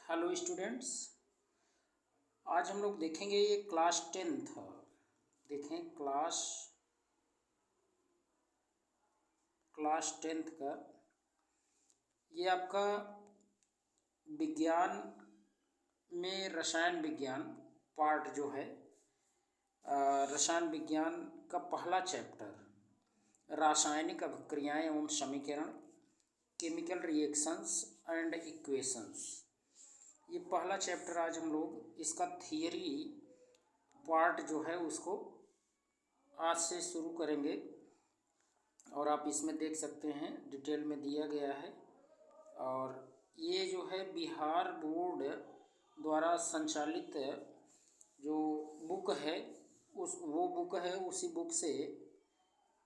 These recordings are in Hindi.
Hello students. आज हम लोग देखेंगे ये क्लास 10th। देखें क्लास 10th का ये आपका विज्ञान में रसायन विज्ञान पार्ट जो है, रसायन विज्ञान का पहला चैप्टर रासायनिक अभिक्रियाएं एवं समीकरण, केमिकल रिएक्शंस एंड इक्वेशंस। ये पहला चैप्टर आज हम लोग इसका थियरी पार्ट जो है उसको आज से शुरू करेंगे। और आप इसमें देख सकते हैं डिटेल में दिया गया है। और ये जो है बिहार बोर्ड द्वारा संचालित जो बुक है वो बुक है, उसी बुक से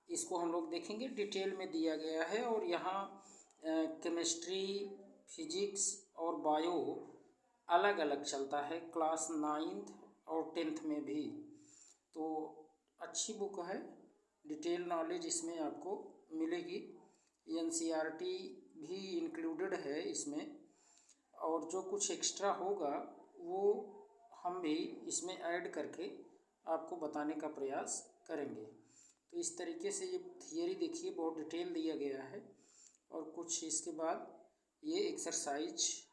इसको हम लोग देखेंगे। डिटेल में दिया गया है और यहाँ केमिस्ट्री, फिजिक्स और बायो अलग अलग चलता है, क्लास 9th और 10th में भी। तो अच्छी बुक है, डिटेल नॉलेज इसमें आपको मिलेगी। एनसीईआरटी भी इंक्लूडेड है इसमें, और जो कुछ एक्स्ट्रा होगा वो हम भी इसमें ऐड करके आपको बताने का प्रयास करेंगे। तो इस तरीके से ये थियरी देखिए बहुत डिटेल दिया गया है। और कुछ इसके बाद ये एक्सरसाइज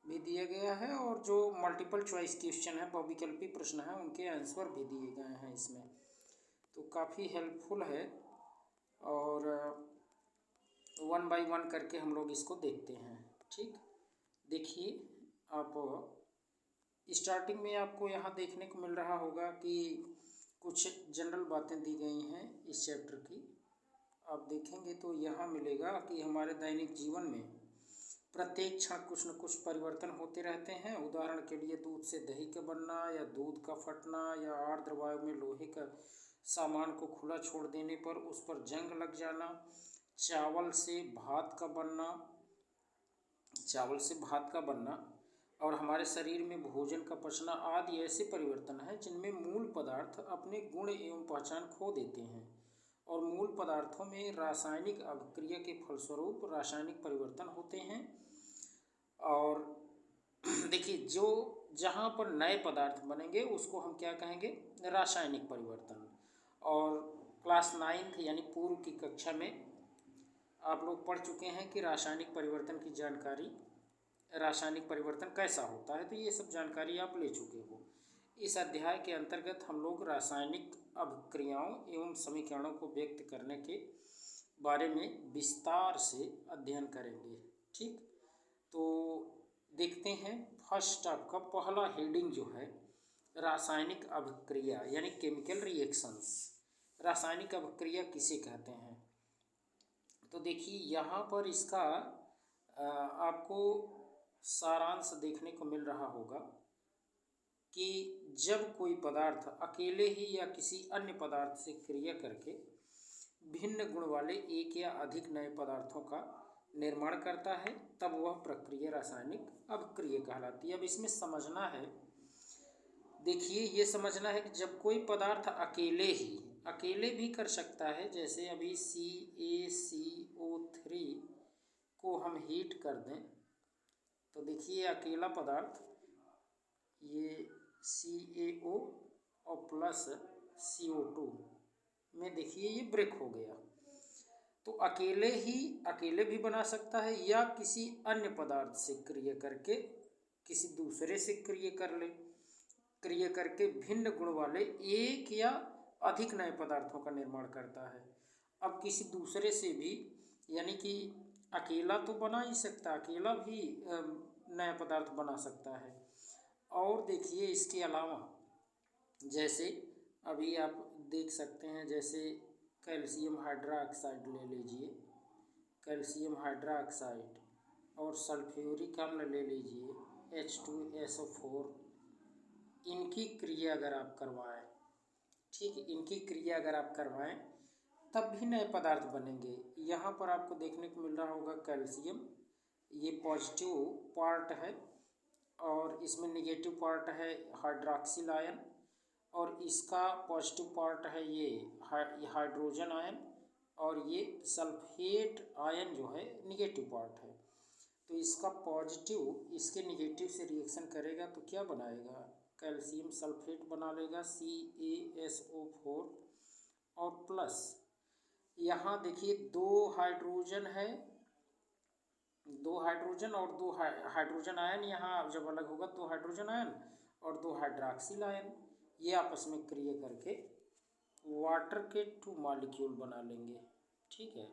भी दिया गया है, और जो मल्टीपल चॉइस क्वेश्चन है, बहुविकल्पी प्रश्न है, उनके आंसर भी दिए गए हैं इसमें। तो काफ़ी हेल्पफुल है। और वन बाय वन करके हम लोग इसको देखते हैं। ठीक, देखिए आप स्टार्टिंग में आपको यहाँ देखने को मिल रहा होगा कि कुछ जनरल बातें दी गई हैं इस चैप्टर की। आप देखेंगे तो यहाँ मिलेगा कि हमारे दैनिक जीवन में प्रत्येक क्षण कुछ न कुछ परिवर्तन होते रहते हैं। उदाहरण के लिए दूध से दही का बनना, या दूध का फटना, या आर्द्र वायु में लोहे का सामान को खुला छोड़ देने पर उस पर जंग लग जाना, चावल से भात का बनना और हमारे शरीर में भोजन का पचना आदि ऐसे परिवर्तन हैं जिनमें मूल पदार्थ अपने गुण एवं पहचान खो देते हैं, और मूल पदार्थों में रासायनिक अभिक्रिया के फलस्वरूप रासायनिक परिवर्तन होते हैं। और देखिए, जो जहाँ पर नए पदार्थ बनेंगे उसको हम क्या कहेंगे? रासायनिक परिवर्तन। और क्लास 9th यानी पूर्व की कक्षा में आप लोग पढ़ चुके हैं कि रासायनिक परिवर्तन की जानकारी, रासायनिक परिवर्तन कैसा होता है, तो ये सब जानकारी आप ले चुके हो। इस अध्याय के अंतर्गत हम लोग रासायनिक अभिक्रियाओं एवं समीकरणों को व्यक्त करने के बारे में विस्तार से अध्ययन करेंगे। ठीक, तो देखते हैं। फर्स्ट आपका पहला हेडिंग जो है रासायनिक अभिक्रिया यानी केमिकल रिएक्शंस। रासायनिक अभिक्रिया किसे कहते हैं? तो देखिए यहाँ पर इसका आपको सारांश देखने को मिल रहा होगा कि जब कोई पदार्थ अकेले ही या किसी अन्य पदार्थ से क्रिया करके भिन्न गुण वाले एक या अधिक नए पदार्थों का निर्माण करता है, तब वह प्रक्रिया रासायनिक अभिक्रिया कहलाती है। अब इसमें समझना है, देखिए ये समझना है कि जब कोई पदार्थ अकेले भी कर सकता है, जैसे अभी CaCO3 को हम हीट कर दें तो देखिए अकेला पदार्थ ये CaO और प्लस CO2 में देखिए ये ब्रेक हो गया। तो अकेले भी बना सकता है, या किसी अन्य पदार्थ से क्रिया करके किसी दूसरे से क्रिया करके भिन्न गुण वाले एक या अधिक नए पदार्थों का निर्माण करता है। अब किसी दूसरे से भी, यानी कि अकेला तो बना ही सकता, अकेला भी नया पदार्थ बना सकता है। और देखिए इसके अलावा जैसे अभी आप देख सकते हैं, जैसे कैल्शियम हाइड्रोक्साइड ले लीजिए, कैल्शियम हाइड्रोक्साइड, और सल्फ्यूरिक अम्ल ले लीजिए H2SO4। इनकी क्रिया अगर आप करवाएं, ठीक, इनकी क्रिया अगर आप करवाएं तब भी नए पदार्थ बनेंगे। यहाँ पर आपको देखने को मिल रहा होगा कैल्शियम, ये पॉजिटिव पार्ट है, और इसमें नेगेटिव पार्ट है हाइड्रॉक्सिल आयन, और इसका पॉजिटिव पार्ट है ये हाइड्रोजन आयन, और ये सल्फेट आयन जो है नेगेटिव पार्ट है। तो इसका पॉजिटिव इसके निगेटिव से रिएक्शन करेगा तो क्या बनाएगा, कैल्शियम सल्फेट बना लेगा CaSO4 और प्लस यहाँ देखिए दो हाइड्रोजन है, दो हाइड्रोजन और दो हाइड्रोजन आयन यहाँ जब अलग होगा दो हाइड्रोजन आयन और दो हाइड्रॉक्सिल आयन, ये आपस में क्रिया करके वाटर के 2 मॉलिक्यूल बना लेंगे। ठीक है,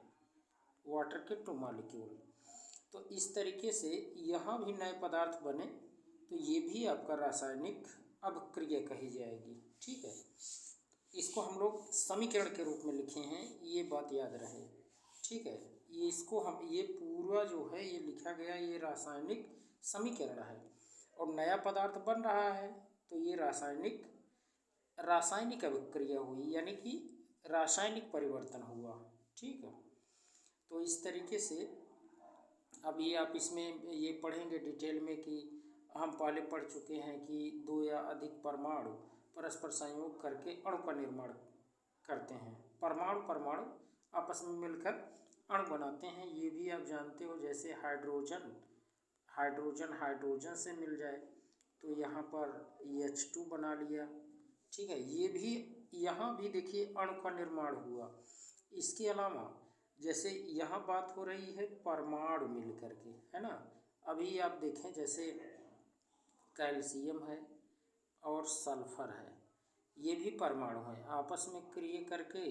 वाटर के 2 मॉलिक्यूल। तो इस तरीके से यहाँ भी नए पदार्थ बने तो ये भी आपका रासायनिक अभिक्रिया कही जाएगी। ठीक है, इसको हम लोग समीकरण के रूप में लिखे हैं, ये बात याद रहे। ठीक है, ये इसको हम ये पूरा जो है ये लिखा गया ये रासायनिक समीकरण है और नया पदार्थ बन रहा है तो ये रासायनिक अभिक्रिया हुई, यानी कि रासायनिक परिवर्तन हुआ। ठीक है, तो इस तरीके से अब ये आप इसमें ये पढ़ेंगे डिटेल में कि हम पहले पढ़ चुके हैं कि 2 या अधिक परमाणु परस्पर संयोग करके अणु का निर्माण करते हैं। परमाणु परमाणु आपस में मिलकर अणु बनाते हैं, ये भी आप जानते हो। जैसे हाइड्रोजन हाइड्रोजन से मिल जाए तो यहाँ पर H2 बना लिया। ठीक है, ये भी यहाँ भी देखिए अणु का निर्माण हुआ। इसके अलावा जैसे यहाँ बात हो रही है परमाणु मिल करके, है ना। अभी आप देखें जैसे कैल्शियम है और सल्फर है, ये भी परमाणु है, आपस में क्रिया करके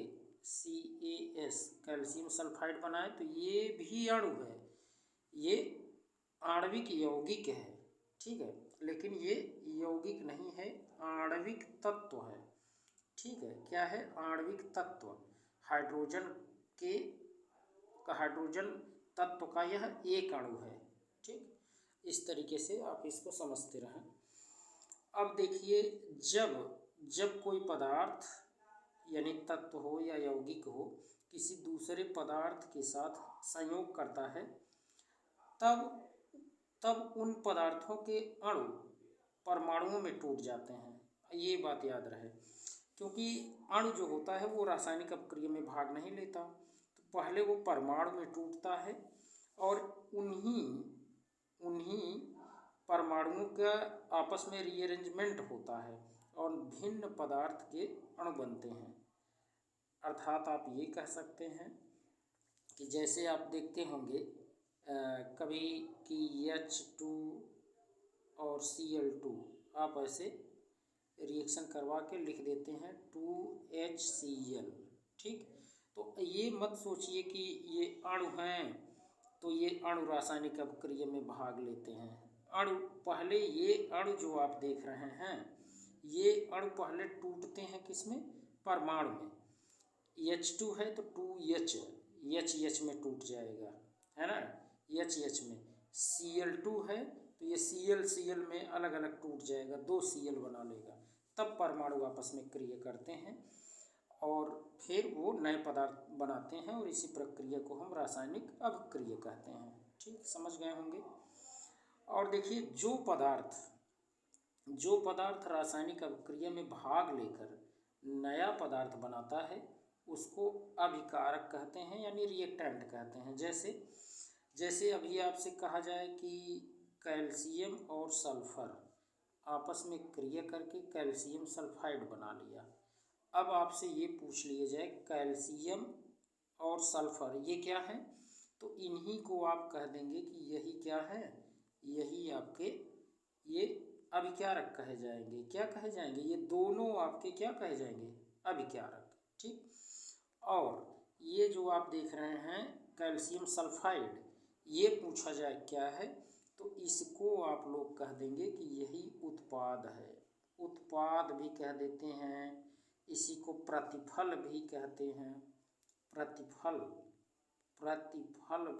CaS कैल्शियम सल्फाइड बनाए तो ये भी अणु है, ये आणविक यौगिक है। ठीक है, लेकिन ये यौगिक नहीं है, आणविक तत्व है। ठीक है, क्या है, आणविक तत्व। हाइड्रोजन तत्व का यह एक अणु है। ठीक, इस तरीके से आप इसको समझते रहें। अब देखिए जब कोई पदार्थ यानी तत्व हो या यौगिक हो किसी दूसरे पदार्थ के साथ संयोग करता है तब उन पदार्थों के अणु परमाणुओं में टूट जाते हैं। ये बात याद रहे, क्योंकि अणु जो होता है वो रासायनिक अपक्रिया में भाग नहीं लेता, तो पहले वो परमाणु में टूटता है और उन्हीं परमाणुओं का आपस में रीअरेंजमेंट होता है और भिन्न पदार्थ के अणु बनते हैं। अर्थात आप ये कह सकते हैं कि जैसे आप देखते होंगे कभी कि H2 और Cl2 आप ऐसे रिएक्शन करवा के लिख देते हैं 2HCl। ठीक, तो ये मत सोचिए कि ये अणु हैं तो ये अणु रासायनिक अपक्रिया में भाग लेते हैं। अणु पहले ये अणु जो आप देख रहे हैं ये अणु पहले टूटते हैं किसमें, परमाणु में। H2 है तो 2H में टूट जाएगा, है ना, H में। Cl2 है तो ये Cl में अलग अलग टूट जाएगा, 2 Cl बना लेगा, तब परमाणु आपस में क्रिया करते हैं और फिर वो नए पदार्थ बनाते हैं और इसी प्रक्रिया को हम रासायनिक अभिक्रिया कहते हैं। ठीक, समझ गए होंगे। और देखिए जो पदार्थ रासायनिक अभिक्रिया में भाग लेकर नया पदार्थ बनाता है उसको अभिकारक कहते हैं, यानी रिएक्टेंट कहते हैं। जैसे अभी आपसे कहा जाए कि कैल्शियम और सल्फर आपस में क्रिया करके कैल्शियम सल्फाइड बना लिया। अब आपसे ये पूछ लिया जाए कैल्शियम और सल्फर ये क्या है, तो इन्हीं को आप कह देंगे कि यही क्या है, यही आपके ये अभिकारक कहे जाएंगे। क्या कहे जाएंगे, ये दोनों आपके क्या कहे जाएंगे, अभिकारक। ठीक, और ये जो आप देख रहे हैं कैल्शियम सल्फाइड ये पूछा जाए क्या है, तो इसको आप लोग कह देंगे कि यही उत्पाद है। उत्पाद भी कह देते हैं, इसी को प्रतिफल भी कहते हैं, प्रतिफल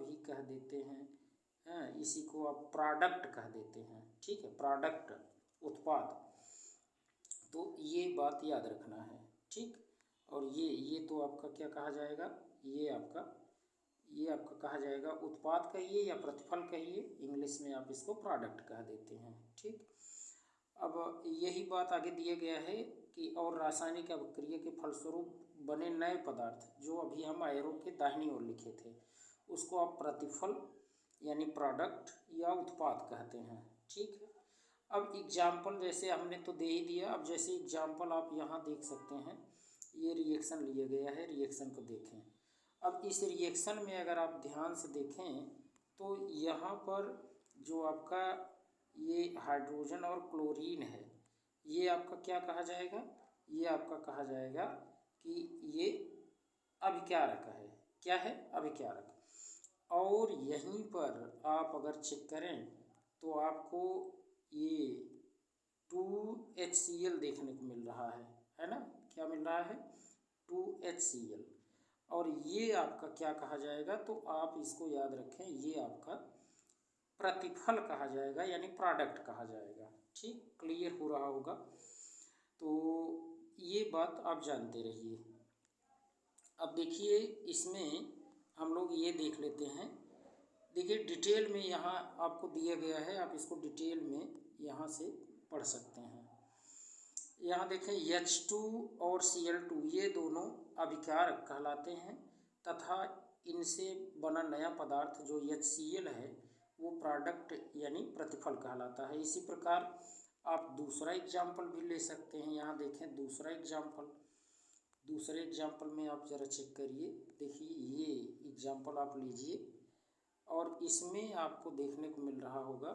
भी कह देते हैं, इसी को आप प्रोडक्ट कह देते हैं। ठीक है, प्रोडक्ट उत्पाद, तो ये बात याद रखना है। ठीक, और ये तो आपका क्या कहा जाएगा, ये आपका कहा जाएगा उत्पाद कहिए या प्रतिफल कहिए, इंग्लिश में आप इसको प्रोडक्ट कह देते हैं। ठीक, अब यही बात आगे दिया गया है कि और रासायनिक अभिक्रिया के फलस्वरूप बने नए पदार्थ जो अभी हम एरो के दाहिनी ओर लिखे थे उसको आप प्रतिफल यानी प्रोडक्ट या उत्पाद कहते हैं। ठीक है, अब एग्जाम्पल जैसे हमने तो दे ही दिया, अब जैसे एग्जाम्पल आप यहाँ देख सकते हैं, ये रिएक्शन लिया गया है, रिएक्शन को देखें। अब इस रिएक्शन में अगर आप ध्यान से देखें तो यहाँ पर जो आपका ये हाइड्रोजन और क्लोरीन है, ये आपका क्या कहा जाएगा, ये आपका कहा जाएगा कि ये अभिकारक है। क्या है? अभिकारक। और यहीं पर आप अगर चेक करें तो आपको ये 2HCl देखने को मिल रहा है ना? क्या मिल रहा है? 2HCl। और ये आपका क्या कहा जाएगा, तो आप इसको याद रखें, ये आपका प्रतिफल कहा जाएगा, यानी प्रोडक्ट कहा जाएगा। ठीक, क्लियर हो रहा होगा। तो ये बात आप जानते रहिए। अब देखिए, इसमें हम लोग ये देख लेते हैं। देखिए डिटेल में यहाँ आपको दिया गया है, आप इसको डिटेल में यहाँ से पढ़ सकते हैं। यहाँ देखें H2 और Cl2 ये दोनों अभिकारक कहलाते हैं तथा इनसे बना नया पदार्थ जो HCl है वो प्रोडक्ट यानी प्रतिफल कहलाता है। इसी प्रकार आप दूसरा एग्जाम्पल भी ले सकते हैं। यहाँ देखें दूसरे एग्जाम्पल में आप ज़रा चेक करिए। देखिए ये एग्जाम्पल आप लीजिए और इसमें आपको देखने को मिल रहा होगा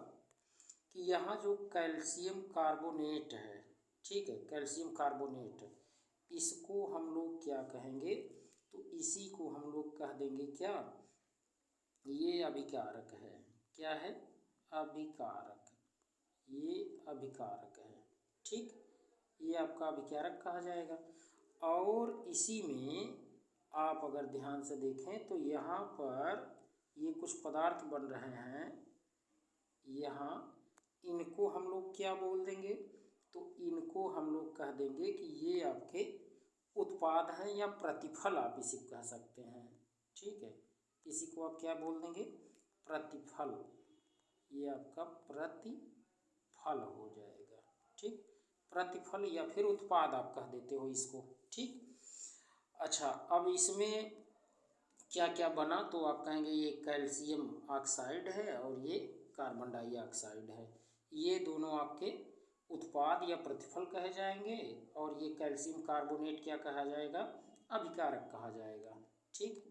कि यहाँ जो कैल्शियम कार्बोनेट है, ठीक है, कैल्शियम कार्बोनेट, इसको हम लोग क्या कहेंगे, तो इसी को हम लोग कह देंगे क्या, ये अभिकारक है। क्या है? अभिकारक। ये अभिकारक है। ठीक, ये आपका अभिकारक कहा जाएगा। और इसी में आप अगर ध्यान से देखें तो यहाँ पर ये कुछ पदार्थ बन रहे हैं, यहाँ इनको हम लोग क्या बोल देंगे, तो इनको हम लोग कह देंगे कि ये आपके उत्पाद हैं या प्रतिफल आप इसे कह सकते हैं। ठीक है, इसी को आप क्या बोल देंगे, प्रतिफल। ये आपका प्रतिफल हो जाएगा। ठीक, प्रतिफल या फिर उत्पाद आप कह देते हो इसको। ठीक, अच्छा, अब इसमें क्या क्या बना, तो आप कहेंगे ये कैल्शियम ऑक्साइड है और ये कार्बन डाइऑक्साइड है। ये दोनों आपके उत्पाद या प्रतिफल कहे जाएंगे और ये कैल्शियम कार्बोनेट क्या कहा जाएगा, अभिकारक कहा जाएगा। ठीक,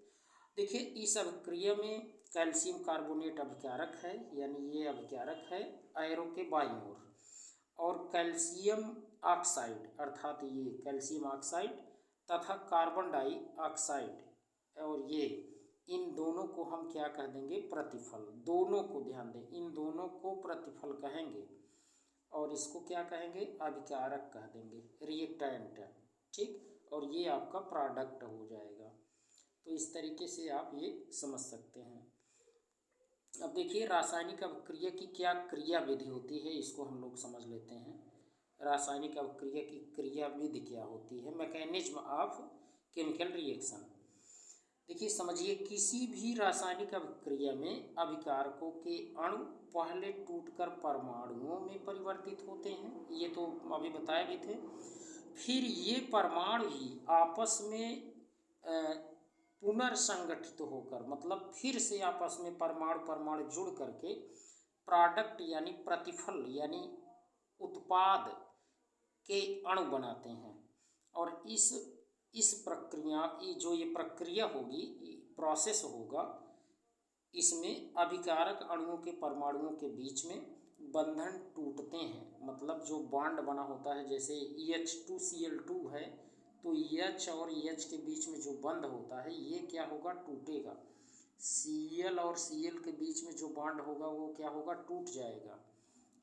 देखिए इस अभिक्रिया में कैल्शियम कार्बोनेट अभिकारक है, यानी ये अभिकारक है एरो के बाईं ओर, और कैल्शियम ऑक्साइड अर्थात ये कैल्शियम ऑक्साइड तथा कार्बन डाइऑक्साइड और ये, इन दोनों को हम क्या कह देंगे, प्रतिफल। दोनों को ध्यान दें, इन दोनों को प्रतिफल कहेंगे और इसको क्या कहेंगे, अभिकारक कह देंगे, रिएक्टेंट। ठीक, और ये आपका प्रोडक्ट हो जाएगा। तो इस तरीके से आप ये समझ सकते हैं। अब देखिए रासायनिक अभिक्रिया की क्या क्रिया विधि होती है, इसको हम लोग समझ लेते हैं। रासायनिक अभिक्रिया की क्रिया विधि क्या होती है, मैकेनिज्म ऑफ केमिकल रिएक्शन। देखिए समझिए, किसी भी रासायनिक अभिक्रिया में अभिकारकों के अणु पहले टूटकर परमाणुओं में परिवर्तित होते हैं, ये तो अभी बताए भी थे। फिर ये परमाणु ही आपस में पुनर्संगठित होकर, मतलब फिर से आपस में परमाणु जुड़ करके प्रोडक्ट यानी प्रतिफल यानी उत्पाद के अणु बनाते हैं। और इस प्रक्रिया, जो ये प्रक्रिया होगी, प्रोसेस होगा, इसमें अभिकारक अणुओं के परमाणुओं के बीच में बंधन टूटते हैं। मतलब जो बॉन्ड बना होता है, जैसे H2Cl2 है तो H और H के बीच में जो बंध होता है ये क्या होगा, टूटेगा। Cl और Cl के बीच में जो बॉन्ड होगा वो क्या होगा, टूट जाएगा।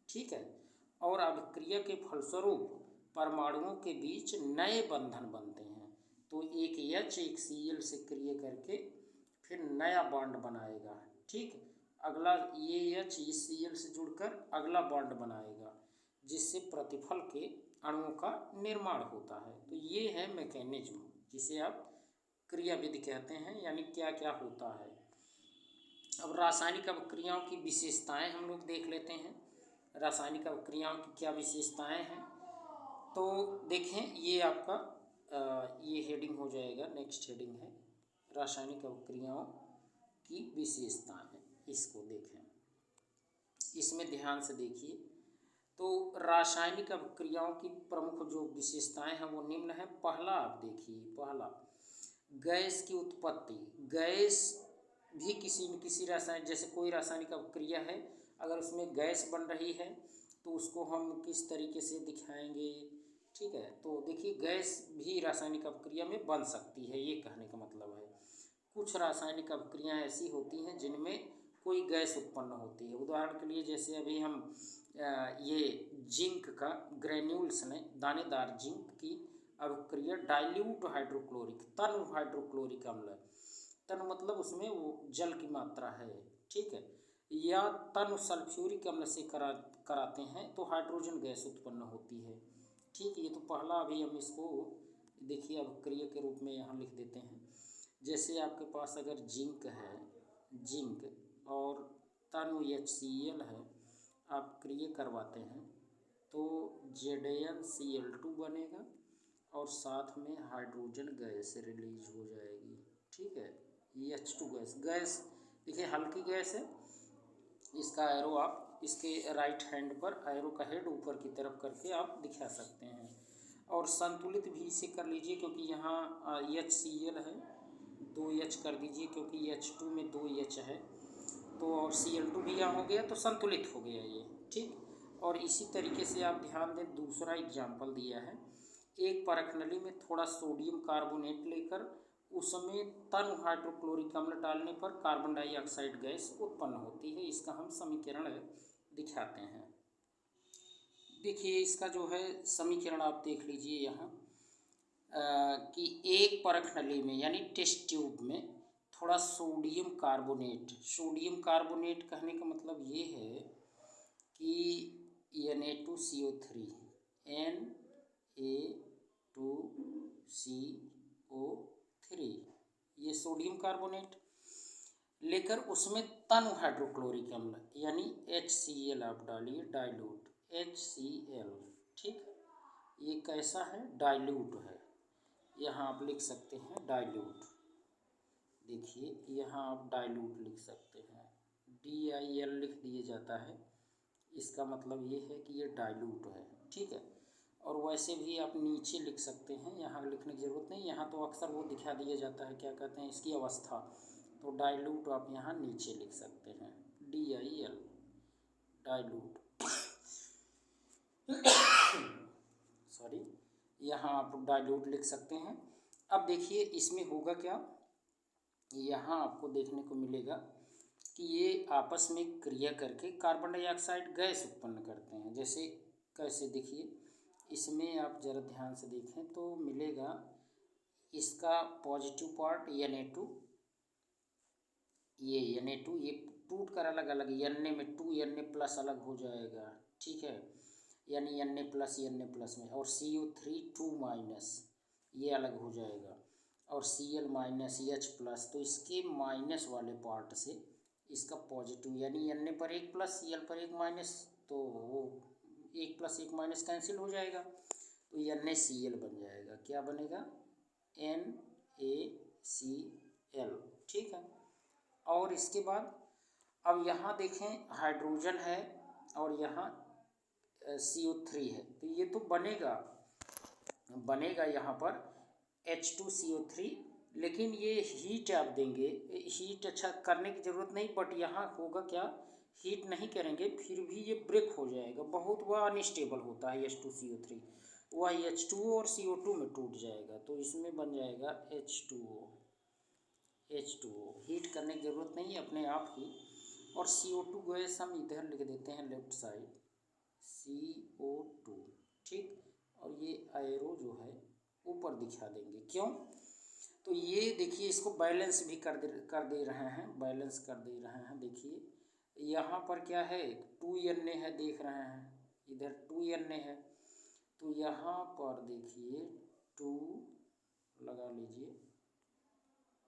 ठीक है, और अभिक्रिया के फलस्वरूप परमाणुओं के बीच नए बंधन बनते हैं। तो एक H एक Cl से क्रिया करके फिर नया बॉन्ड बनाएगा। ठीक, अगला ये H इस Cl से जुड़कर अगला बॉन्ड बनाएगा, जिससे प्रतिफल के अणुओं का निर्माण होता है। तो ये है मैकेनिज्म, जिसे आप क्रिया विधि कहते हैं, यानी क्या क्या होता है। अब रासायनिक अभिक्रियाओं की विशेषताएं हम लोग देख लेते हैं। रासायनिक अभिक्रियाओं की क्या विशेषताएं हैं, तो देखें ये आपका ये हेडिंग हो जाएगा, नेक्स्ट हेडिंग है रासायनिक अभिक्रियाओं की विशेषताएं। इसको देखें, इसमें ध्यान से देखिए। तो रासायनिक अभिक्रियाओं की प्रमुख जो विशेषताएं हैं वो निम्न है। पहला आप देखिए, पहला गैस की उत्पत्ति। गैस भी किसी न किसी रासायनिक, जैसे कोई रासायनिक अभिक्रिया है, अगर उसमें गैस बन रही है तो उसको हम किस तरीके से दिखाएंगे, ठीक है। तो देखिए गैस भी रासायनिक अभिक्रिया में बन सकती है, ये कहने का मतलब है। कुछ रासायनिक अभिक्रियाएं ऐसी होती हैं जिनमें कोई गैस उत्पन्न होती है। उदाहरण के लिए जैसे अभी हम ये जिंक का ग्रेन्यूल्स में दानेदार जिंक की अभिक्रिया डाइल्यूट हाइड्रोक्लोरिक, तनु हाइड्रोक्लोरिक अम्ल, तनु मतलब उसमें वो जल की मात्रा है, ठीक है, या तनु सल्फ्यूरिक अम्ल से कराते हैं तो हाइड्रोजन गैस उत्पन्न होती है, ठीक। ये तो पहला, अभी हम इसको देखिए अभिक्रिया के रूप में यहाँ लिख देते हैं। जैसे आपके पास अगर जिंक है, जिंक और तनु HCl है, आप क्रिया करवाते हैं तो ZnCl2 बनेगा और साथ में हाइड्रोजन गैस रिलीज हो जाएगी, ठीक है। ये H2 गैस देखिए हल्की गैस है। इसका एरो आप इसके राइट हैंड पर एरो का हेड ऊपर की तरफ करके आप दिखा सकते हैं। और संतुलित भी इसे कर लीजिए, क्योंकि यहाँ HCl है, 2 H कर दीजिए, क्योंकि H2 में 2 H है, तो और Cl2 भी यहाँ हो गया तो संतुलित हो गया ये, ठीक। और इसी तरीके से आप ध्यान दें, दूसरा एग्जाम्पल दिया है। एक परख नली में थोड़ा सोडियम कार्बोनेट लेकर उसमें तनु हाइड्रोक्लोरिक अम्ल डालने पर कार्बन डाइऑक्साइड गैस उत्पन्न होती है। इसका हम समीकरण दिखाते हैं। देखिए इसका जो है समीकरण आप देख लीजिए यहाँ कि एक परख नली में यानी टेस्ट ट्यूब में थोड़ा सोडियम कार्बोनेट, सोडियम कार्बोनेट कहने का मतलब ये है कि Na2CO3, Na2CO3, ये सोडियम कार्बोनेट लेकर उसमें तनु हाइड्रोक्लोरिक अम्ल यानी HCl आप डालिए, डाइल्यूट HCl, ठीक। ये कैसा है, डाइल्यूट है, यहाँ आप लिख सकते हैं डाइल्यूट। देखिए यहाँ आप डाइल्यूट लिख सकते हैं, DIL लिख दिया जाता है, इसका मतलब ये है कि ये डाइल्यूट है, ठीक है। और वैसे भी आप नीचे लिख सकते हैं, यहाँ लिखने की ज़रूरत नहीं, यहाँ तो अक्सर वो दिखा दिया जाता है, क्या कहते हैं इसकी अवस्था, तो डाइल्यूट आप यहाँ नीचे लिख सकते हैं, DIL डाइल्यूट सॉरी, यहाँ आप डाइल्यूट लिख सकते हैं। अब देखिए इसमें होगा क्या, यहाँ आपको देखने को मिलेगा कि ये आपस में क्रिया करके कार्बन डाइऑक्साइड गैस उत्पन्न करते हैं। जैसे कैसे, देखिए इसमें आप ज़रा ध्यान से देखें तो मिलेगा इसका पॉजिटिव पार्ट Na2, ये Na2 ये टूट कर अलग अलग, Na में 2Na+ अलग हो जाएगा, ठीक है, यानी Na+ में, और CO3 2- ये अलग हो जाएगा, और Cl- H+, तो इसके माइनस वाले पार्ट से इसका पॉजिटिव यानी Na पर 1+, Cl पर 1-, तो वो 1+1- कैंसिल हो जाएगा, तो NaCl बन जाएगा। क्या बनेगा, NaCl, ठीक है। और इसके बाद अब यहाँ देखें हाइड्रोजन है और यहाँ CO3 है, तो ये तो बनेगा यहाँ पर H2CO3, लेकिन ये हीट आप देंगे, हीट अच्छा करने की ज़रूरत नहीं, बट यहाँ होगा क्या, हीट नहीं करेंगे फिर भी ये ब्रेक हो जाएगा, बहुत वह अनस्टेबल होता है H2CO3, वह H2O और CO2 में टूट जाएगा, तो इसमें बन जाएगा H2O, हीट करने की ज़रूरत नहीं है अपने आप ही। और CO2 गैस हम इधर लिख देते हैं लेफ्ट साइड, CO2, ठीक। और ये एरो जो है ऊपर दिखा देंगे, क्यों, तो ये देखिए इसको बैलेंस भी कर दे रहे हैं, बैलेंस कर दे रहे हैं। देखिए यहाँ पर क्या है, 2Na है, देख रहे हैं इधर 2Na है, तो यहाँ पर देखिए 2 लगा लीजिए,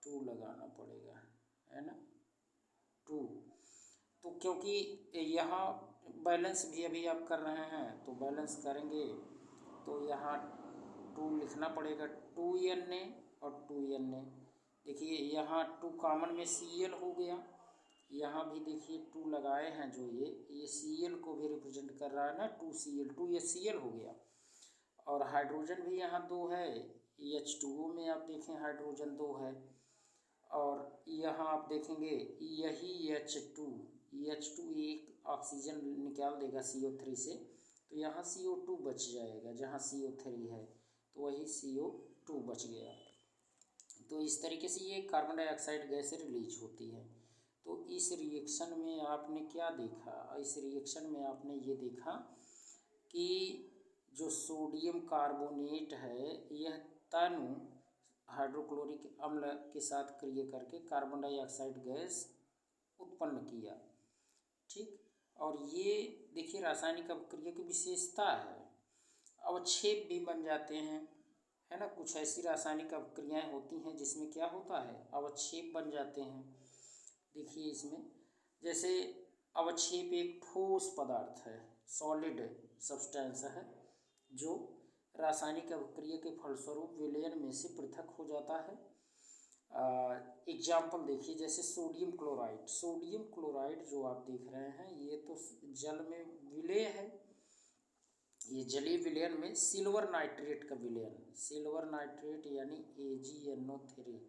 2 लगाना पड़ेगा, है ना, 2, तो क्योंकि यहाँ बैलेंस भी अभी आप कर रहे हैं तो बैलेंस करेंगे तो यहाँ 2 लिखना पड़ेगा, 2Na और 2Na। देखिए यहाँ 2 कॉमन में Cl हो गया, यहाँ भी देखिए 2 लगाए हैं जो ये Cl को भी रिप्रेजेंट कर रहा है ना, 2Cl, 2 ये Cl हो गया। और हाइड्रोजन भी यहाँ 2 है, H2O में आप देखें हाइड्रोजन 2 है। और यहाँ आप देखेंगे यही H2 एक ऑक्सीजन निकाल देगा CO3 से, तो यहाँ CO2 बच जाएगा, जहाँ CO3 है तो वही CO2 बच गया। तो इस तरीके से ये कार्बन डाइऑक्साइड गैस रिलीज होती है। तो इस रिएक्शन में आपने क्या देखा, इस रिएक्शन में आपने ये देखा कि जो सोडियम कार्बोनेट है यह तनु हाइड्रोक्लोरिक अम्ल के साथ क्रिया करके कार्बन डाइऑक्साइड गैस उत्पन्न किया। ठीक, और ये देखिए रासायनिक अभिक्रिया की विशेषता है, अवक्षेप भी बन जाते हैं, है ना। कुछ ऐसी रासायनिक अभिक्रियाएँ होती हैं जिसमें क्या होता है, अवक्षेप बन जाते हैं। देखिए इसमें जैसे अवक्षेप एक ठोस पदार्थ है, सॉलिड सब्सटेंस है, जो रासायनिक अभिक्रिया के फलस्वरूप विलयन में से पृथक हो जाता है। एग्जाम्पल देखिए, जैसे सोडियम क्लोराइड जो आप देख रहे हैं ये तो जल में विलेय है, ये जलीय विलयन में सिल्वर नाइट्रेट का विलयन, सिल्वर नाइट्रेट यानी AgNO3,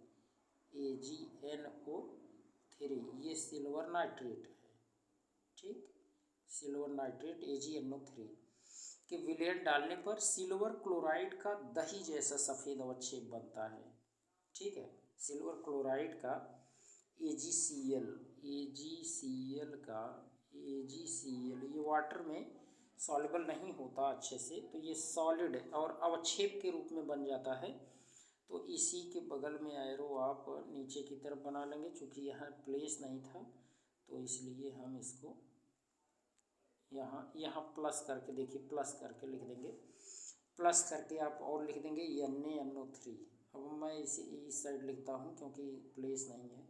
ये सिल्वर नाइट्रेट है। ठीक, सिल्वर नाइट्रेट AgNO3 के विलयन डालने पर सिल्वर क्लोराइड का दही जैसा सफ़ेद अवक्षेप बनता है। ठीक है, सिल्वर क्लोराइड का AgCl ये वाटर में सॉल्युबल नहीं होता अच्छे से, तो ये सॉलिड और अवक्षेप के रूप में बन जाता है। तो इसी के बगल में एरो आप नीचे की तरफ बना लेंगे, चूँकि यहाँ प्लेस नहीं था तो इसलिए हम इसको यहाँ प्लस करके, देखिए प्लस करके लिख देंगे, प्लस करके आप और लिख देंगे NaNO3। अब मैं इसे इस साइड लिखता हूँ क्योंकि प्लेस नहीं है,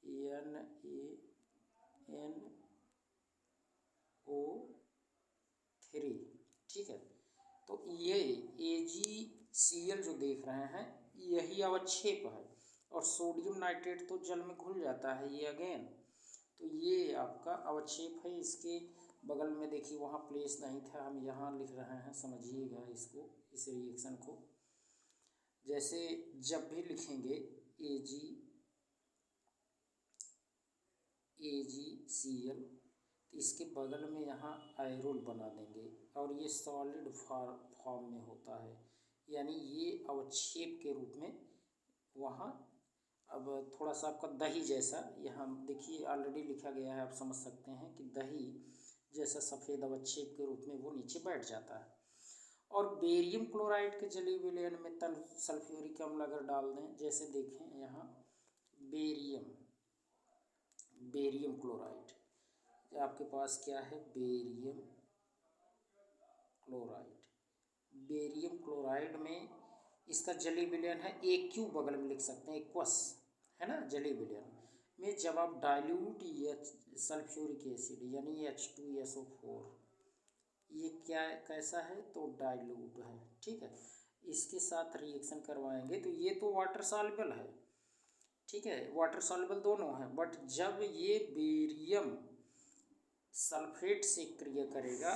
NaNO3। ठीक है, तो ये AgCl जो देख रहे हैं यही अवक्षेप है, और सोडियम नाइट्रेट तो जल में घुल जाता है ये अगेन, तो ये आपका अवक्षेप है। इसके बगल में देखिए वहाँ प्लेस नहीं था, हम यहाँ लिख रहे हैं, समझिएगा इसको, इस रिएक्शन को। जैसे जब भी लिखेंगे AgCl तो इसके बगल में यहाँ आयरोल बना देंगे, और ये सॉलिड फॉर्म में होता है, यानी ये अवक्षेप के रूप में वहाँ। अब थोड़ा सा आपका दही जैसा, यहाँ देखिए ऑलरेडी लिखा गया है, आप समझ सकते हैं कि दही जैसा सफ़ेद अवक्षेप के रूप में वो नीचे बैठ जाता है। और बेरियम क्लोराइड के जलीय विलयन में तन सल्फ्यूरिक अम्ल अगर डाल दें, जैसे देखें यहाँ बेरियम क्लोराइड, आपके पास क्या है, बेरियम क्लोराइड में इसका जलीय विलयन है AQ, बगल में लिख सकते हैं एक्वस, है ना। जलीय विलयन में जब आप डाइल्यूट सल्फ्यूरिक एसिड यानी H2SO4, ये क्या कैसा है, तो डाइल्यूट है। ठीक है, इसके साथ रिएक्शन करवाएंगे तो ये तो वाटर सॉल्युबल है, ठीक है, वाटर सॉल्युबल दोनों है, बट जब ये बेरियम सल्फेट से क्रिया करेगा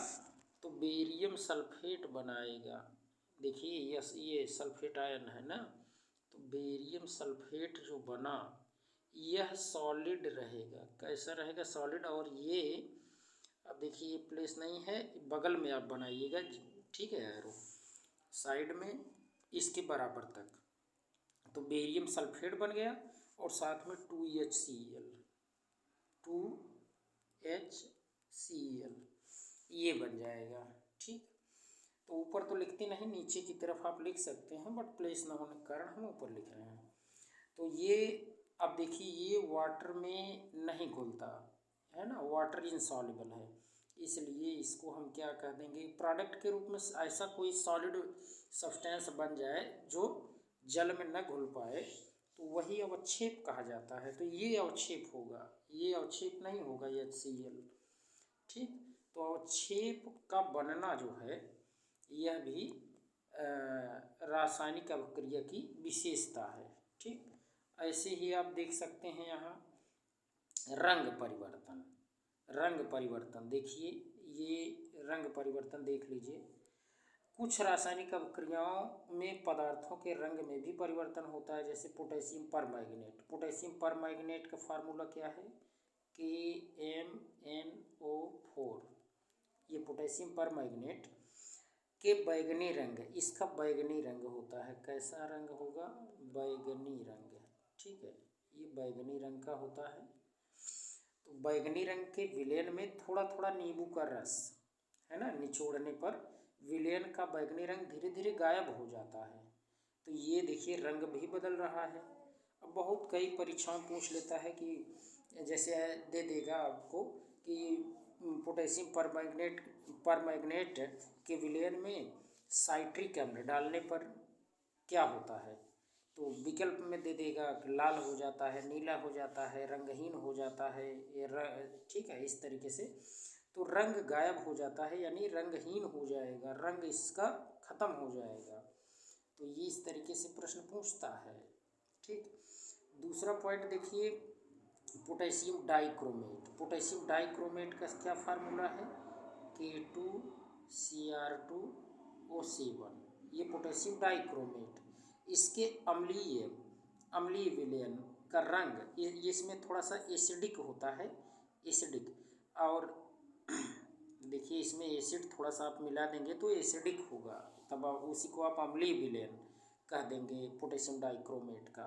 तो बेरियम सल्फेट बनाएगा। देखिए यस, ये सल्फेट आयन है ना, तो बेरियम सल्फेट जो बना यह सॉलिड रहेगा। कैसा रहेगा, सॉलिड। और ये अब देखिए ये प्लेस नहीं है, बगल में आप बनाइएगा, ठीक है, एरो साइड में इसके बराबर तक, तो बेरियम सल्फेट बन गया और साथ में 2HCl ये बन जाएगा। ठीक, तो ऊपर तो लिखते नहीं, नीचे की तरफ आप लिख सकते हैं, बट प्लेस ना होने के कारण हम ऊपर लिख रहे हैं। तो ये अब देखिए ये वाटर में नहीं घुलता है ना, वाटर इनसॉल्युबल है, इसलिए इसको हम क्या कह देंगे, प्रोडक्ट के रूप में ऐसा कोई सॉलिड सब्सटेंस बन जाए जो जल में न घुल पाए तो वही अवक्षेप कहा जाता है। तो ये अवक्षेप होगा, ये अवक्षेप नहीं होगा HCl। ठीक, तो अवक्षेप का बनना जो है यह भी रासायनिक अभिक्रिया की विशेषता है। ठीक, ऐसे ही आप देख सकते हैं यहाँ रंग परिवर्तन। रंग परिवर्तन देखिए, ये रंग परिवर्तन देख लीजिए। कुछ रासायनिक अभिक्रियाओं में पदार्थों के रंग में भी परिवर्तन होता है, जैसे पोटेशियम परमैंगनेट। पोटेशियम परमैंगनेट का फार्मूला क्या है? KMnO4। ये पोटेशियम परमैंगनेट के बैगनी रंग, इसका बैगनी रंग होता है। कैसा रंग होगा? बैगनी रंग। ठीक है, ये बैगनी रंग का होता है। तो बैगनी रंग के विलयन में थोड़ा थोड़ा नींबू का रस है ना, निचोड़ने पर विलयन का बैगनी रंग धीरे धीरे गायब हो जाता है। तो ये देखिए रंग भी बदल रहा है। अब बहुत कई परीक्षाएं पूछ लेता है कि जैसे दे देगा आपको कि पोटेशियम परमैंगनेट के विलयन में साइट्रिक एसिड डालने पर क्या होता है, तो विकल्प में दे देगा कि लाल हो जाता है, नीला हो जाता है, रंगहीन हो जाता है, ठीक है, इस तरीके से। तो रंग गायब हो जाता है, यानी रंगहीन हो जाएगा, रंग इसका खत्म हो जाएगा। तो ये इस तरीके से प्रश्न पूछता है। ठीक, दूसरा पॉइंट देखिए, पोटेशियम डाइक्रोमेट। पोटेशियम डाइक्रोमेट का क्या फार्मूला है? K2Cr2O7। ये पोटेशियम डाइक्रोमेट, इसके अम्लीय विलयन का रंग, ये इसमें थोड़ा सा एसिडिक होता है, एसिडिक। और देखिए इसमें एसिड थोड़ा सा आप मिला देंगे तो एसिडिक होगा, तब उसी को आप अम्लीय विलयन कह देंगे पोटेशियम डाइक्रोमेट का।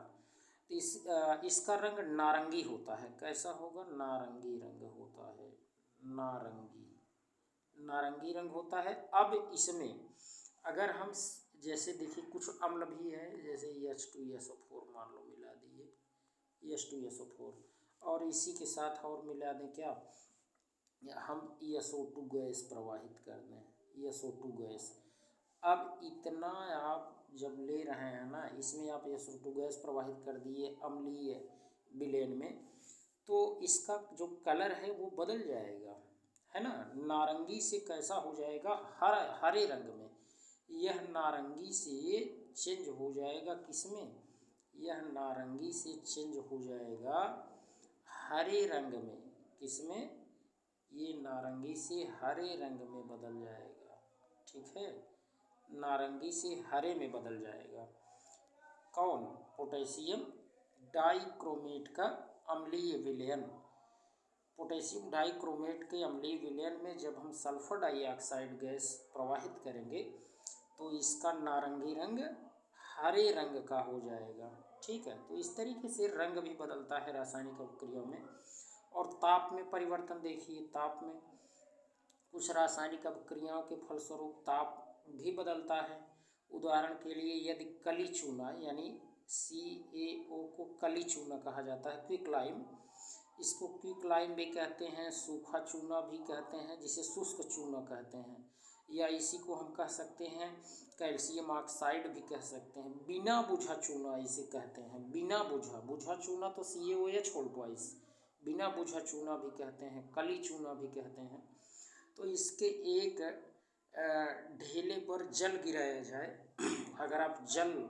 तो इसका रंग नारंगी होता है। कैसा होगा? नारंगी रंग होता है, नारंगी रंग होता है। अब इसमें अगर हम जैसे देखिए कुछ अम्ल भी है, जैसे H2SO4 मान लो मिला दिए, H2SO4, और इसी के साथ और मिला दें क्या, हम SO2 गैस प्रवाहित कर दें, SO2 गैस। अब इतना आप जब ले रहे हैं ना, इसमें आप SO2 गैस प्रवाहित कर दिए अम्लीय विलयन में, तो इसका जो कलर है वो बदल जाएगा, है ना। नारंगी से कैसा हो जाएगा? हरे रंग में। यह नारंगी से चेंज हो जाएगा किसमें? यह नारंगी से चेंज हो जाएगा हरे रंग में। किसमें? ये नारंगी से हरे रंग में बदल जाएगा। ठीक है, नारंगी से हरे में बदल जाएगा। कौन? पोटेशियम डाइक्रोमेट का अम्लीय विलयन। पोटेशियम डाइक्रोमेट के अम्लीय विलयन में जब हम सल्फर डाइऑक्साइड गैस प्रवाहित करेंगे तो इसका नारंगी रंग हरे रंग का हो जाएगा। ठीक है, तो इस तरीके से रंग भी बदलता है रासायनिक अभिक्रियाओं में। और ताप में परिवर्तन देखिए, ताप में कुछ रासायनिक अभिक्रियाओं के फलस्वरूप ताप भी बदलता है। उदाहरण के लिए यदि कली चूना, यानी CaO को कली चूना कहा जाता है, क्विकलाइम, इसको क्विकलाइम भी कहते हैं, सूखा चूना भी कहते हैं, जिसे शुष्क चूना कहते हैं, या इसी को हम कह सकते हैं कैल्शियम ऑक्साइड भी कह सकते हैं। बिना बुझा चूना इसे कहते हैं, बिना बुझा चूना तो CaOH होल ट्वाइस, बिना बुझा चूना भी कहते हैं, कली चूना भी कहते हैं। तो इसके एक ढेले पर जल गिराया जाए, अगर आप जल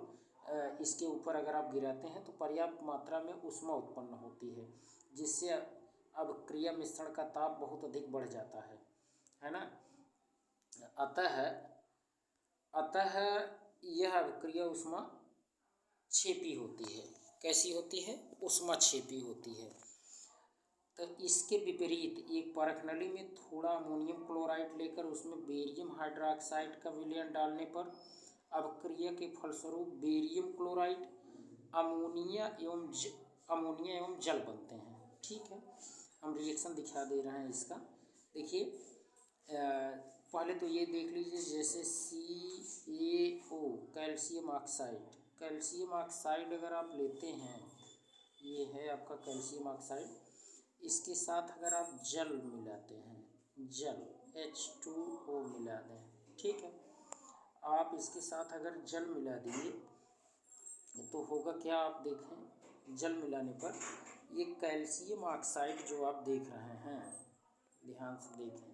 इसके ऊपर अगर आप गिराते हैं तो पर्याप्त मात्रा में ऊष्मा उत्पन्न होती है, जिससे अभिक्रिया मिश्रण का ताप बहुत अधिक बढ़ जाता है ना। अतः यह अभिक्रिया ऊष्मा छेपी होती है। कैसी होती है? ऊष्मा छेपी होती है। तो इसके विपरीत एक परख नली में थोड़ा अमोनियम क्लोराइड लेकर उसमें बेरियम हाइड्रोक्साइड का विलयन डालने पर अभिक्रिया के फलस्वरूप बेरियम क्लोराइड, अमोनिया एवं जल बनते हैं। ठीक है, हम रिएक्शन दिखा दे रहे हैं इसका। देखिए पहले तो ये देख लीजिए, जैसे CaO कैल्शियम ऑक्साइड अगर आप लेते हैं, ये है आपका कैल्शियम ऑक्साइड, इसके साथ अगर आप जल मिलाते हैं, जल H2O मिला दें, ठीक है, आप इसके साथ अगर जल मिला दिए तो होगा क्या, आप देखें जल मिलाने पर ये कैल्शियम ऑक्साइड जो आप देख रहे हैं, ध्यान से देखें,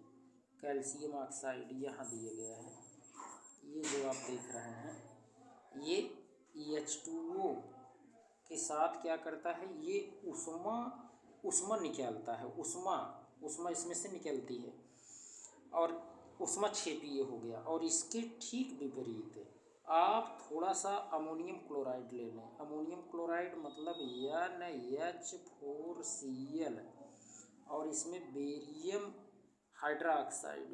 कैल्शियम ऑक्साइड यहाँ दिया गया है, ये जो आप देख रहे हैं, ये H2O के साथ क्या करता है, ये ऊष्मा निकालता है, ऊष्मा इसमें से निकलती है और ऊष्मा क्षेपीय हो गया। और इसके ठीक विपरीत आप थोड़ा सा अमोनियम क्लोराइड ले लें। अमोनियम क्लोराइड मतलब NH4Cl और इसमें barium hydroxide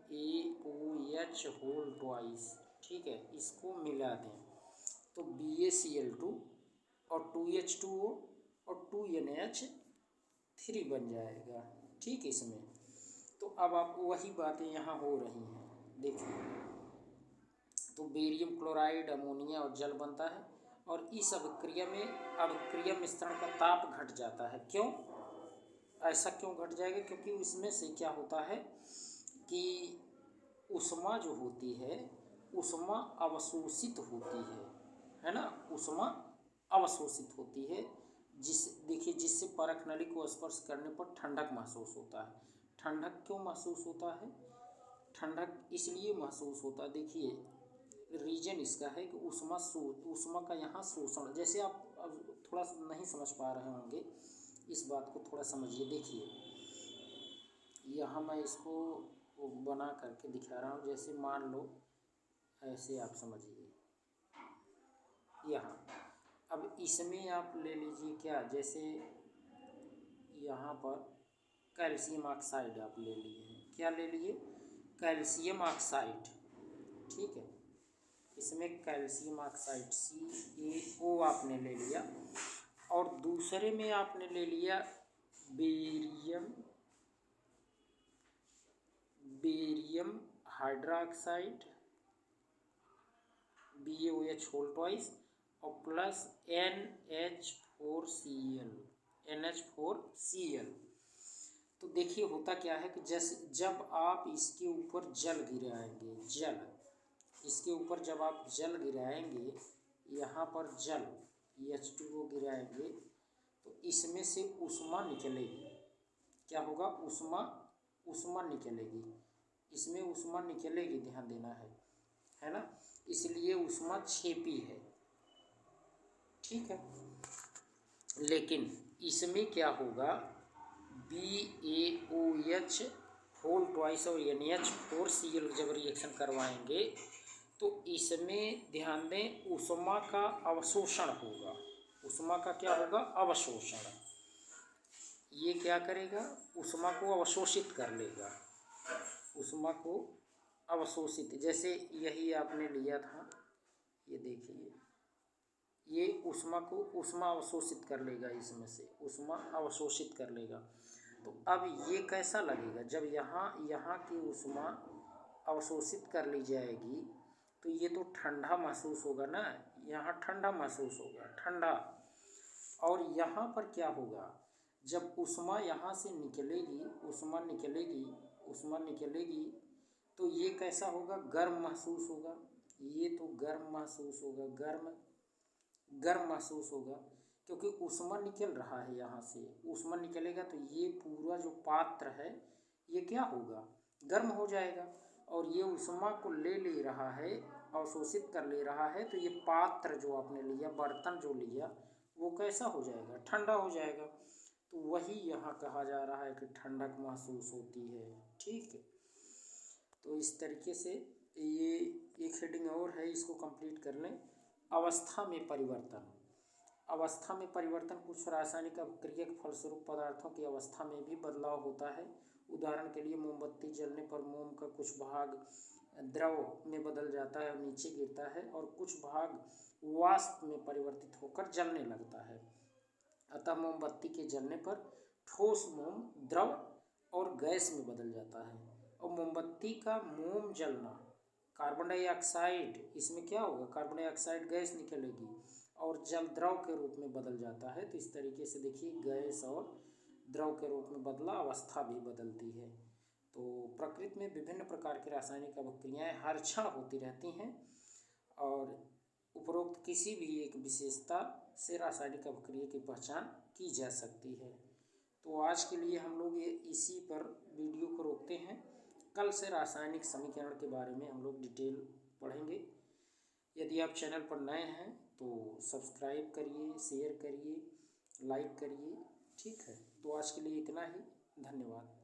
BaOH whole twice, ठीक है, इसको मिला दें तो BaCl2 और 2H2O और 2NH3 बन जाएगा, ठीक। इसमें तो अब आप वही बातें यहाँ हो रही हैं, देखिए। तो बेरियम क्लोराइड अमोनिया और जल बनता है और इस अभिक्रिया मिश्रण का ताप घट जाता है। क्यों ऐसा क्यों घट जाएगा? क्योंकि उसमें से क्या होता है कि ऊष्मा जो होती है, ऊष्मा अवशोषित होती है ना, ऊष्मा अवशोषित होती है। जिससे परख नली को स्पर्श करने पर ठंडक महसूस होता है। ठंडक क्यों महसूस होता है? ठंडक इसलिए महसूस होता है, देखिए रीजन इसका है कि ऊष्मा का यहाँ शोषण, जैसे आप अब थोड़ा नहीं समझ पा रहे होंगे, इस बात को थोड़ा समझिए। देखिए यहाँ मैं इसको बना करके दिखा रहा हूँ, जैसे मान लो ऐसे आप समझिए। यहाँ अब इसमें आप ले लीजिए क्या, जैसे यहाँ पर कैल्शियम ऑक्साइड आप ले लिए हैं। क्या ले लिए? कैल्शियम ऑक्साइड, ठीक है। इसमें कैल्शियम ऑक्साइड CaO आपने ले लिया और दूसरे में आपने ले लिया barium hydroxide BaOH whole twice और प्लस NH4Cl। तो देखिए होता क्या है कि जैसे जब आप इसके ऊपर जल गिराएंगे, इसके ऊपर जब आप जल गिराएंगे, यहाँ पर जल H2O गिराएंगे तो इसमें से ऊष्मा निकलेगी। क्या होगा? ऊष्मा निकलेगी, इसमें ऊष्मा निकलेगी, ध्यान देना है ना, इसलिए ऊष्मा क्षेपी है, ठीक है। लेकिन इसमें क्या होगा? BaOH होल ट्वाइस और NH4Cl जब रिएक्शन करवाएंगे तो इसमें ध्यान दें ऊष्मा का अवशोषण होगा। ऊष्मा का क्या होगा? अवशोषण। ये क्या करेगा? ऊष्मा को अवशोषित कर लेगा, ऊष्मा को अवशोषित। जैसे यही आपने लिया था, ये देखिए, ये ऊष्मा अवशोषित कर लेगा, इसमें से ऊष्मा अवशोषित कर लेगा। तो अब ये कैसा लगेगा? जब यहाँ की ऊष्मा अवशोषित कर ली जाएगी तो ये तो ठंडा महसूस होगा ना, यहाँ ठंडा महसूस होगा, ठंडा। और यहाँ पर क्या होगा? जब ऊष्मा यहाँ से निकलेगी, ऊष्मा निकलेगी तो ये कैसा होगा? गर्म महसूस होगा। ये तो गर्म महसूस होगा, गर्म महसूस होगा, क्योंकि ऊष्मा निकल रहा है। यहाँ से ऊष्मा निकलेगा तो ये पूरा जो पात्र है ये क्या होगा? गर्म हो जाएगा। और ये ऊष्मा को ले रहा है, अवशोषित कर ले रहा है, तो ये पात्र जो आपने लिया, बर्तन जो लिया, वो कैसा हो जाएगा? ठंडा हो जाएगा। तो वही यहाँ कहा जा रहा है कि ठंडक महसूस होती है, ठीक है। तो इस तरीके से ये एक हेडिंग और है, इसको कंप्लीट कर लें। अवस्था में परिवर्तन। अवस्था में परिवर्तन कुछ रासायनिक अभिक्रिया के फलस्वरूप पदार्थों की अवस्था में भी बदलाव होता है। उदाहरण के लिए मोमबत्ती जलने पर मोम का कुछ भाग द्रव में बदल जाता है और नीचे गिरता है और कुछ भाग वाष्प में परिवर्तित होकर जलने लगता है। अतः मोमबत्ती के जलने पर ठोस मोम द्रव और गैस में बदल जाता है। और मोमबत्ती का मोम जलना, कार्बन डाइऑक्साइड, इसमें क्या होगा? कार्बन डाइऑक्साइड गैस निकलेगी और जल द्रव के रूप में बदल जाता है। तो इस तरीके से देखिए, गैस और द्रव के रूप में बदला, अवस्था भी बदलती है। तो प्रकृति में विभिन्न प्रकार की रासायनिक अभिक्रियाएं हर क्षण होती रहती हैं और उपरोक्त किसी भी एक विशेषता से रासायनिक अभिक्रिया की पहचान की जा सकती है। तो आज के लिए हम लोग ये इसी पर वीडियो को रोकते हैं। कल से रासायनिक समीकरण के बारे में हम लोग डिटेल पढ़ेंगे। यदि आप चैनल पर नए हैं तो सब्सक्राइब करिए, शेयर करिए, लाइक करिए, ठीक है। तो आज के लिए इतना ही। धन्यवाद।